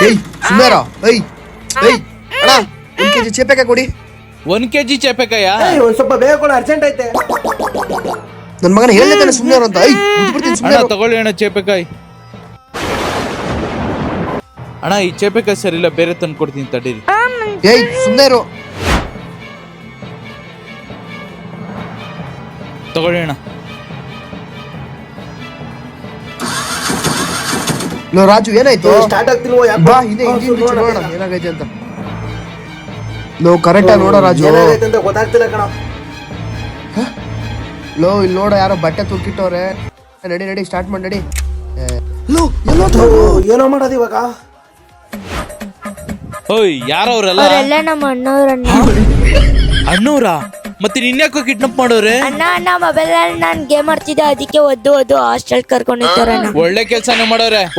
ಏಯ್ ಸುಮ್ಮಾರ ಏಯ್ ಏಯ್ ಅಣ್ಣ 1 kg ಚೇಪೆಕಾಯಿ ಕೊಡಿ. 1 kg ಚೇಪೆಕಾಯ? ಒಂದ್ ಸ್ವಲ್ಪ ಬೇಗ ಕೊಡು, ಅರ್ಜೆಂಟ್ ಐತೆ. ನನ್ ಮಗನ ಹೇಳ್ತಾನೆ ಸುಮ್ಮಾರ ಅಂತ. ಏಯ್ ಬಿಡ್ತೀನಿ ಅಣ್ಣ ಸುಮ್ಮಾರ. ತಗೊಳ್ಳಿ ಅಣ್ಣ ಚೇಪೆಕಾಯಿ. ಅಣ್ಣ ಈ ಚೇಪೆಕಾಯಿ ಸರಿ ಇಲ್ಲ, ಬೇರೆ ತಂದು ಕೊಡ್ತೀನಿ ತಡೀರಿ. ಏಯ್ ಸುಮ್ಮಾರು. ತಗೊಳ್ಳಿ ಅಣ್ಣ. ಲೋ ರಾಜು ಏನಾಯ್ತು? ಸ್ಟಾರ್ಟ್ ಆಗ್ತಿಲ್ವೋ? ಬಾ ಹಿಂದೆ ನೋಡೋಣ ಏನಾಗೈತೆ ಅಂತ. ಲೋ ಕರೆಕ್ಟ್ ಆಗಿ ನೋಡೋ ರಾಜು. ಏನಾಗೈತೆ ಅಂತ ಗೊತ್ತಾಗ್ತಿಲ್ಲ ಕಣ. ಲೋ ಇಲ್ಲಿ ನೋಡ ಯಾರೋ ಬಟ್ಟೆ ತುರ್ಕಿಟ್ಟವ್ರೆ. ನಡಿ ನಡಿ ಸ್ಟಾರ್ಟ್ ಮಾಡಿ ನಡಿ. ಲೋ ಎಲ್ಲೋ ಏನೋ ಮಾಡೋದು ಇವಾಗ? ಓಯ್ ಯಾರವ್ರಲ್ಲ? ಅವರೆಲ್ಲ ನಮ್ಮ ಅಣ್ಣವ್ರಣ್ಣ. ಅಣ್ಣವ್ರ? ಮತ್ತೆ ನಿನ್ಯಾಕೋ ಕಿಡ್ನಾಪ್ ಮಾಡೋರೆ? ಅಣ್ಣ ಮೊಬೈಲ್ ನಾನು ಗೇಮ್ ಆಡ್ತಿದ್ದೆ, ಅದಕ್ಕೆ ಒದ್ದು ಹಾಸ್ಟೆಲ್ ಕರ್ಕೊಂಡಿರ್ತಾರಣ್ಣ. ಒಳ್ಳೆ ಕೆಲ್ಸನೇ ಮಾಡೋರೆ.